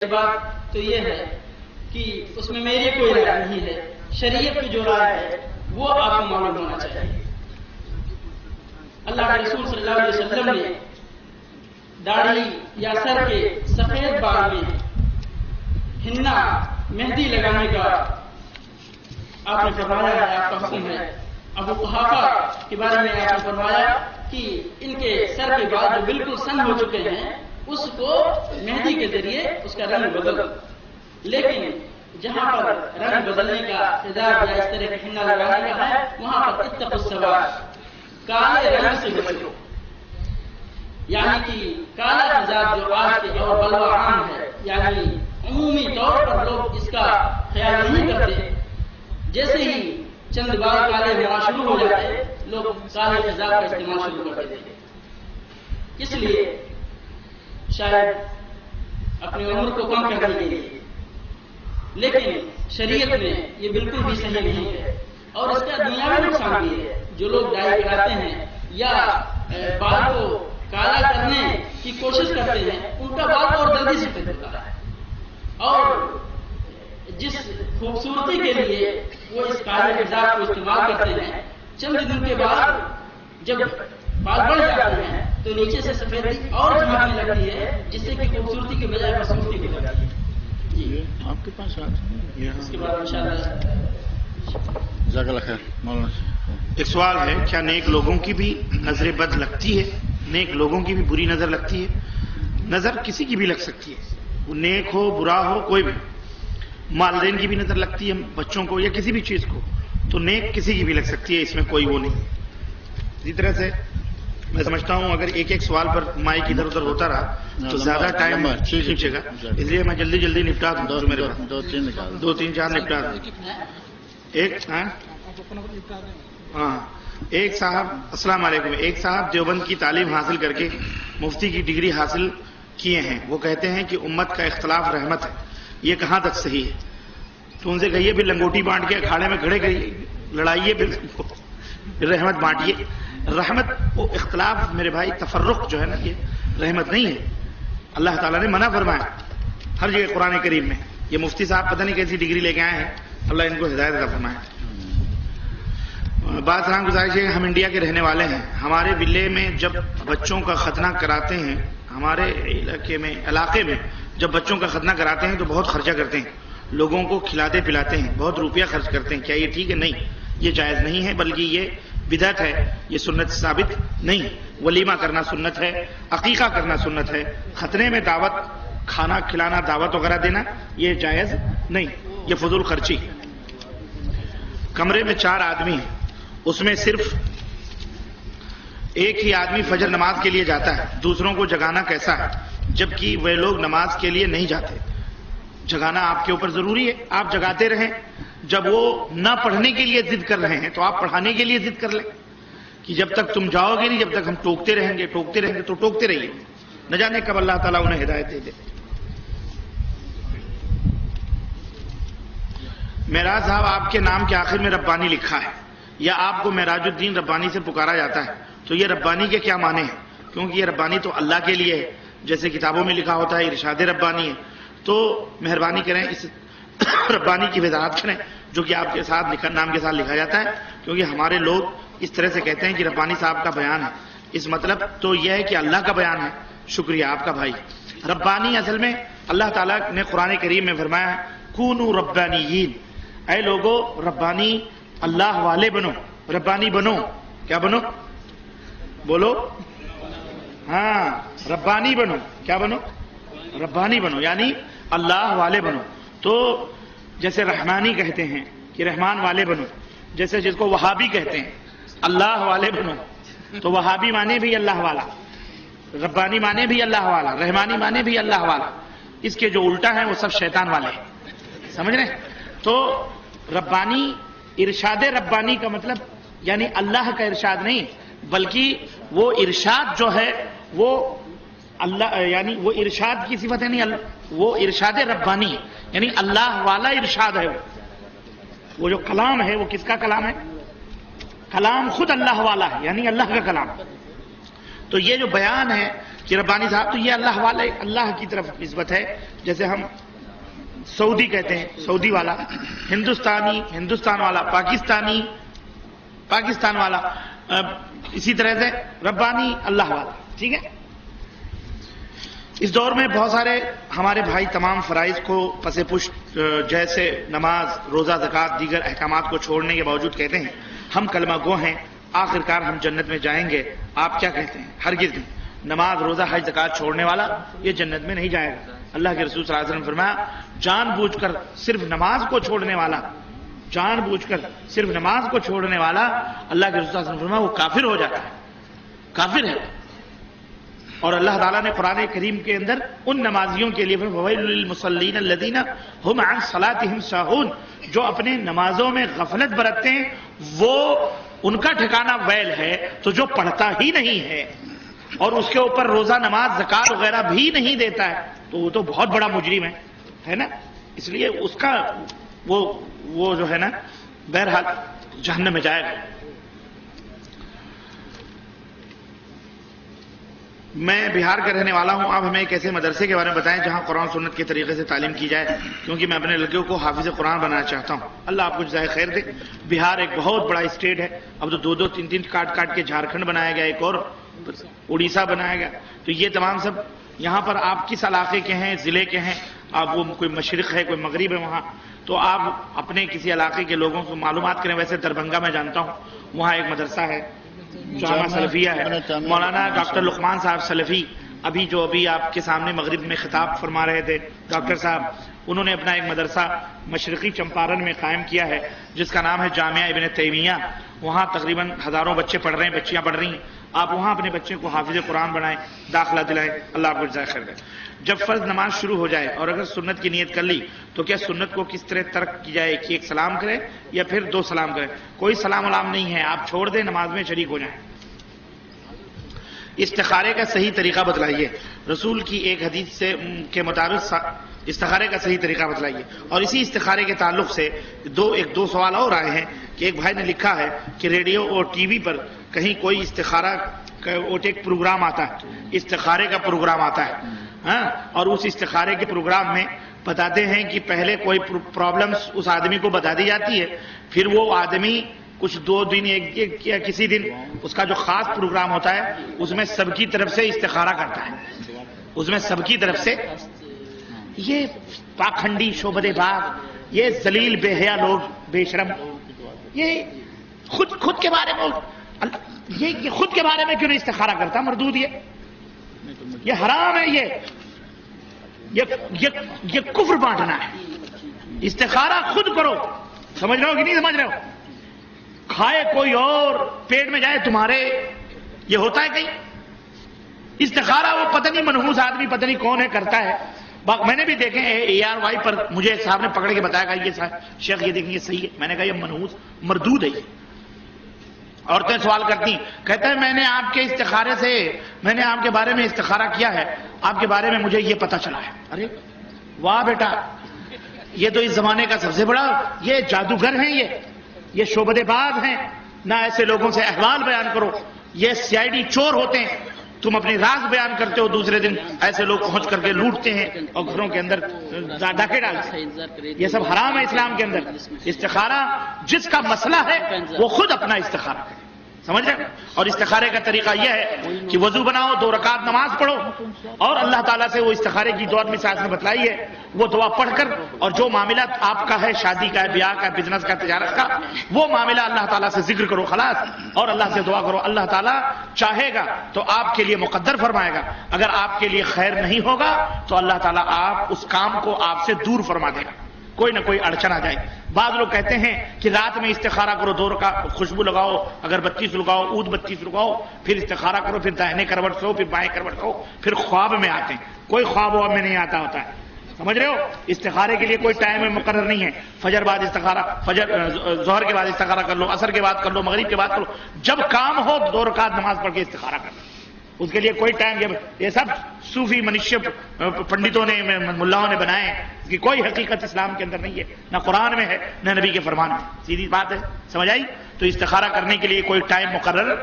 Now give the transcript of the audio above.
بات تو یہ ہے کہ اس میں میری کوئی رائے نہیں ہے، شریعت کی جو رائے ہے وہ آپ کو معلوم ہونا چاہیے۔ اللہ کے رسول صلی اللہ علیہ وسلم نے داڑھی یا سر کے سفید باغ میں ہننا مہندی لگانے کا آپ نے فرمایا ہے، آپ کا حکم ہے۔ ابو قحافہ کے بارے میں آپ نے فرمایا کہ ان کے سر کے بال جو بالکل سن ہو چکے ہیں اس کو مہندی کے ذریعے اس کا رنگ بدل، لیکن جہاں پر رنگ بدلنے کا اعتداد یا اس طرح کا ہننا لگانے کا ہے وہاں پر اتقوا السواد، کالے رنگ سے بچو، یعنی کہ کالا مزاج جو آج کے اور بلوا عام ہے، یعنی عمومی طور پر لوگ اس کا خیال نہیں کرتے، جیسے ہی چند بال کالے ہونا شروع ہو جاتے لوگ کالے مزاج کا استعمال شروع کر دیتے، اس لیے شاید اپنی عمر کو کم کرنے کے لیے، لیکن شریعت میں یہ بالکل بھی صحیح نہیں ہے اور اس کا دنیاوی نقصان بھی ہے۔ جو لوگ ڈائی کراتے ہیں یا بال کو کالا کرنے کی کوشش کرتے ہیں ان کا بال اور جلدی سفید ہوتا ہے، اور جس خوبصورتی کے لیے وہ اس کالے مزاج کو استعمال کرتے ہیں چند دن کے بعد جب بال بڑھ جاتے ہیں تو نیچے سے سفیدی اور جھانکنے لگتی ہے، جس سے کہ خوبصورتی کے بجائے خوبصورتی ہو جاتی ہے۔ جی آپ کے پاس اس کے بعد انشاءاللہ جزاک اللہ خیر مولانا۔ ایک سوال ہے، کیا نیک لوگوں کی بھی نظر بد لگتی ہے؟ نیک لوگوں کی بھی بری نظر لگتی ہے؟ نظر کسی کی بھی لگ سکتی ہے، وہ نیک ہو برا ہو کوئی بھی، والدین کی بھی نظر لگتی ہے، بچوں کو یا کسی بھی چیز کو، تو نیک کسی کی بھی لگ سکتی ہے، اس میں کوئی وہ نہیں۔ اسی طرح سے میں سمجھتا ہوں اگر ایک ایک سوال پر مائک ادھر ادھر ہوتا رہا تو زیادہ ٹائم کھینچے گا، اس لیے میں جلدی جلدی نپٹا دوں، میرے پاس دو تین چار نپٹا دوں۔ ایک صاحب السلام علیکم، ایک صاحب دیوبند کی تعلیم حاصل کر کے مفتی کی ڈگری حاصل کیے ہیں، وہ کہتے ہیں کہ امت کا اختلاف رحمت ہے، یہ کہاں تک صحیح ہے؟ تو ان سے کہیے پھر لنگوٹی بانٹ کے اکھاڑے میں کھڑے کریے، لڑائیے، پھر رحمت بانٹیے۔ رحمت وہ اختلاف میرے بھائی، تفرق جو ہے نا یہ رحمت نہیں ہے، اللہ تعالیٰ نے منع فرمایا ہر جگہ قرآن کریم میں۔ یہ مفتی صاحب پتہ نہیں کیسی ڈگری لے کے آئے ہیں، اللہ ان کو ہدایت عطا فرمائے۔ بات سلام گزارش ہے، ہم انڈیا کے رہنے والے ہیں، ہمارے ولے میں جب بچوں کا ختنہ کراتے ہیں، ہمارے علاقے میں جب بچوں کا ختنہ کراتے ہیں تو بہت خرچہ کرتے ہیں، لوگوں کو کھلاتے پلاتے ہیں، بہت روپیہ خرچ کرتے ہیں، کیا یہ ٹھیک ہے؟ نہیں، یہ جائز نہیں ہے، بلکہ یہ بدعت ہے، یہ سنت ثابت نہیں۔ ولیمہ کرنا سنت ہے، عقیقہ کرنا سنت ہے، ختنے میں دعوت کھانا کھلانا دعوت وغیرہ دینا یہ جائز نہیں، یہ فضول خرچی۔ کمرے میں 4 آدمی ہیں، اس میں صرف ایک ہی آدمی فجر نماز کے لیے جاتا ہے، دوسروں کو جگانا کیسا ہے جبکہ وہ لوگ نماز کے لیے نہیں جاتے؟ جگانا آپ کے اوپر ضروری ہے، آپ جگاتے رہیں، جب وہ نہ پڑھنے کے لیے ضد کر رہے ہیں تو آپ پڑھانے کے لیے ضد کر لیں کہ جب تک تم جاؤ گے نہیں، جب تک ہم ٹوکتے رہیں گے تو ٹوکتے رہیے، نہ جانے کب اللہ تعالیٰ انہیں ہدایت دے دے۔ معراج صاحب، آپ کے نام کے آخر میں ربانی لکھا ہے یا آپ کو معراج الدین ربانی سے پکارا جاتا ہے، تو یہ ربانی کے کیا معنی ہیں؟ کیونکہ یہ ربانی تو اللہ کے لیے ہے، جیسے کتابوں میں لکھا ہوتا ہے ارشاد ربانی ہے، تو مہربانی کریں اس ربانی کی وضاحت کریں جو کہ آپ کے ساتھ نام کے ساتھ لکھا جاتا ہے، کیونکہ ہمارے لوگ اس طرح سے کہتے ہیں کہ ربانی صاحب کا بیان ہے، اس مطلب تو یہ ہے کہ اللہ کا بیان ہے۔ شکریہ آپ کا بھائی۔ ربانی اصل میں اللہ تعالیٰ نے قرآن کریم میں فرمایا کونوا ربانیین، اے لوگو ربانی اللہ والے بنو، ربانی بنو، کیا بنو؟ بولو، ہاں ربانی بنو، کیا بنو؟ ربانی بنو، یعنی اللہ والے بنو۔ تو جیسے رحمانی کہتے ہیں کہ رحمان والے بنو، جیسے جس کو وہابی کہتے ہیں اللہ والے بنو، تو وہابی مانے بھی اللہ والا، ربانی مانے بھی اللہ والا، رحمانی مانے بھی اللہ والا، اس کے جو الٹا ہیں وہ سب شیطان والے ہیں، سمجھ رہے ہیں؟ تو ربانی، ارشاد ربانی کا مطلب یعنی اللہ کا ارشاد نہیں، بلکہ وہ ارشاد جو ہے وہ اللہ، یعنی وہ ارشاد کی صفت ہے نہیں، وہ ارشاد ربانی ہے، یعنی اللہ والا ارشاد ہے۔ وہ جو کلام ہے وہ کس کا کلام ہے؟ کلام خود اللہ والا ہے، یعنی اللہ کا کلام۔ تو یہ جو بیان ہے کہ ربانی صاحب تو یہ اللہ والے، اللہ کی طرف نسبت ہے. جیسے ہم سعودی کہتے ہیں سعودی والا، ہندوستانی ہندوستان والا، پاکستانی پاکستان والا، اسی طرح سے ربانی اللہ والا. ٹھیک ہے. اس دور میں بہت سارے ہمارے بھائی تمام فرائض کو پس پشت جیسے نماز، روزہ، زکوٰۃ، دیگر احکامات کو چھوڑنے کے باوجود کہتے ہیں ہم کلمہ گو ہیں، آخرکار ہم جنت میں جائیں گے. آپ کیا کہتے ہیں؟ ہرگز نہیں. نماز، روزہ، حج، زکوٰۃ چھوڑنے والا یہ جنت میں نہیں جائے گا. اللہ کے رسول صلی اللہ علیہ وسلم نے فرمایا جان بوجھ کر صرف نماز کو چھوڑنے والا، جان بوجھ کر صرف نماز کو چھوڑنے والا، اللہ کے رسول صلی اللہ علیہ وسلم نے فرمایا وہ کافر ہو جاتا ہے، کافر ہے. اور اللہ تعالیٰ نے قرآن کریم کے اندر ان نمازیوں کے لیے وَوَيْلٌ لِّلْمُصَلِّينَ الَّذِينَ هُمْ عَنْ صَلَاتِهِمْ سَاهُونَ، جو اپنے نمازوں میں غفلت برتتے ہیں وہ ان کا ٹھکانہ ویل ہے. تو جو پڑھتا ہی نہیں ہے اور اس کے اوپر روزہ، نماز، زکوٰۃ وغیرہ بھی نہیں دیتا ہے تو وہ تو بہت بڑا مجرم ہے نا. اس لیے اس کا وہ جو ہے نا بہرحال جہنم میں جائے گا. میں بہار کا رہنے والا ہوں. آپ ہمیں ایک ایسے مدرسے کے بارے میں بتائیں جہاں قرآن سنت کے طریقے سے تعلیم کی جائے، کیونکہ میں اپنے لڑکیوں کو حافظ قرآن بنانا چاہتا ہوں. اللہ آپ کو جزائے خیر دے. بہار ایک بہت بڑا اسٹیٹ ہے. اب تو دو دو تین تین کاٹ کے جھارکھنڈ بنایا گیا، ایک اور اڑیسہ بنایا گیا. تو یہ تمام سب یہاں پر آپ کس علاقے کے ہیں، ضلع کے ہیں؟ آپ وہ کوئی مشرق ہے، کوئی مغرب ہے وہاں، تو آپ اپنے کسی علاقے کے لوگوں کو معلومات کریں. ویسے دربھنگہ میں جانتا ہوں وہاں ایک مدرسہ ہے، جامعہ سلفیہ ہے. مولانا ڈاکٹر لقمان صاحب سلفی ابھی آپ کے سامنے مغرب میں خطاب فرما رہے تھے ڈاکٹر صاحب، انہوں نے اپنا ایک مدرسہ مشرقی چمپارن میں قائم کیا ہے جس کا نام ہے جامعہ ابن تیمیہ. وہاں تقریباً ہزاروں بچے پڑھ رہے ہیں، بچیاں پڑھ رہی ہیں. آپ وہاں اپنے بچے کو حافظ قرآن بنائیں، داخلہ دلائیں. اللہ آپ کو جزائے خیر دے. جب فرض نماز شروع ہو جائے اور اگر سنت کی نیت کر لی تو کیا سنت کو کس طرح ترک کی جائے کہ ایک سلام کرے یا پھر دو سلام کرے؟ کوئی سلام علام نہیں ہے، آپ چھوڑ دیں، نماز میں شریک ہو جائیں. استخارے کا صحیح طریقہ بتلائیے. رسول کی ایک حدیث کے مطابق استخارے کا صحیح طریقہ بتلائیے. اور اسی استخارے کے تعلق سے دو سوال اور آئے ہیں کہ ایک بھائی نے لکھا ہے کہ ریڈیو اور ٹی وی پر کہیں کوئی استخارہ کا ایک پروگرام آتا ہے، استخارے کا پروگرام آتا ہے، ہاں، اور اس استخارے کے پروگرام میں بتاتے ہیں کہ پہلے کوئی پرابلمس اس آدمی کو بتا دی جاتی ہے، پھر وہ آدمی کچھ 2 دن یا کسی دن اس کا جو خاص پروگرام ہوتا ہے اس میں سب کی طرف سے استخارہ کرتا ہے. اس میں سب کی طرف سے یہ پاکھنڈی شعبد باغ، یہ ذلیل بے حیا لوگ، بے شرم، یہ خود کے بارے میں یہ خود کے بارے میں کیوں نہیں استخارہ کرتا؟ مردود یہ حرام ہے. یہ کفر بانٹنا ہے. استخارہ خود کرو. سمجھ رہے ہو کہ نہیں سمجھ رہے ہو؟ کھائے کوئی اور پیٹ میں جائے تمہارے، یہ ہوتا ہے کہیں؟ استخارہ وہ پتہ نہیں منحوس آدمی پتہ نہیں کون ہے کرتا ہے. میں نے بھی دیکھے ARY پر مجھے ایک صاحب نے پکڑ کے بتایا کہ یہ شیخ یہ دیکھیں یہ صحیح ہے. میں نے کہا یہ منحوس مردود ہے. عورتیں سوال کرتی، کہتا ہے میں نے آپ کے استخارے سے، میں نے آپ کے بارے میں استخارہ کیا ہے، آپ کے بارے میں مجھے یہ پتہ چلا ہے. ارے واہ بیٹا، یہ تو اس زمانے کا سب سے بڑا یہ جادوگر ہیں، یہ شعبدے باز ہیں. نہ ایسے لوگوں سے احوال بیان کرو، یہ CID چور ہوتے ہیں. تم اپنی راز بیان کرتے ہو، دوسرے دن ایسے لوگ پہنچ کر کے لوٹتے ہیں اور گھروں کے اندر ڈاکے ڈالتے ہیں. یہ سب حرام ہے اسلام کے اندر. استخارہ جس کا مسئلہ ہے وہ خود اپنا استخارہ کرے. سمجھ رہے؟ اور استخارے کا طریقہ یہ ہے کہ وضو بناؤ، 2 رکعت نماز پڑھو اور اللہ تعالیٰ سے وہ استخارے کی دعا مثال نے بتلائی ہے، وہ دعا پڑھ کر، اور جو معاملات آپ کا ہے، شادی کا ہے، بیاہ کا ہے، بزنس کا، تجارت کا، وہ معاملہ اللہ تعالیٰ سے ذکر کرو خلاص، اور اللہ سے دعا کرو. اللہ تعالیٰ چاہے گا تو آپ کے لیے مقدر فرمائے گا. اگر آپ کے لیے خیر نہیں ہوگا تو اللہ تعالیٰ آپ اس کام کو آپ سے دور فرما دے گا. کوئی نہ کوئی اڑچن آ جائے. بعض لوگ کہتے ہیں کہ رات میں استخارہ کرو، 2 رکعت خوشبو لگاؤ، اگر 32 لگاؤ، عود 32 لگاؤ، پھر استخارہ کرو، پھر داہنے کروٹ سو، پھر بائیں کروٹ سو، پھر خواب میں آتے ہیں. کوئی خواب میں نہیں آتا ہوتا ہے. سمجھ رہے ہو؟ استخارے کے لیے کوئی ٹائم مقرر نہیں ہے. فجر بعد استخارہ، ظہر کے بعد استخارہ کر لو، عصر کے بعد کر لو، مغرب کے بعد کر لو. جب کام ہو 2 رکعت نماز پڑھ کے استخارہ کر لو. اس کے لیے کوئی ٹائم، یہ سب صوفی منشیہ پنڈتوں نے، ملاؤں نے بنائے ہیں. اس کی کوئی حقیقت اسلام کے اندر نہیں ہے، نہ قرآن میں ہے نہ نبی کے فرمان میں. سیدھی بات ہے، سمجھ آئی؟ تو استخارہ کرنے کے لیے کوئی ٹائم مقرر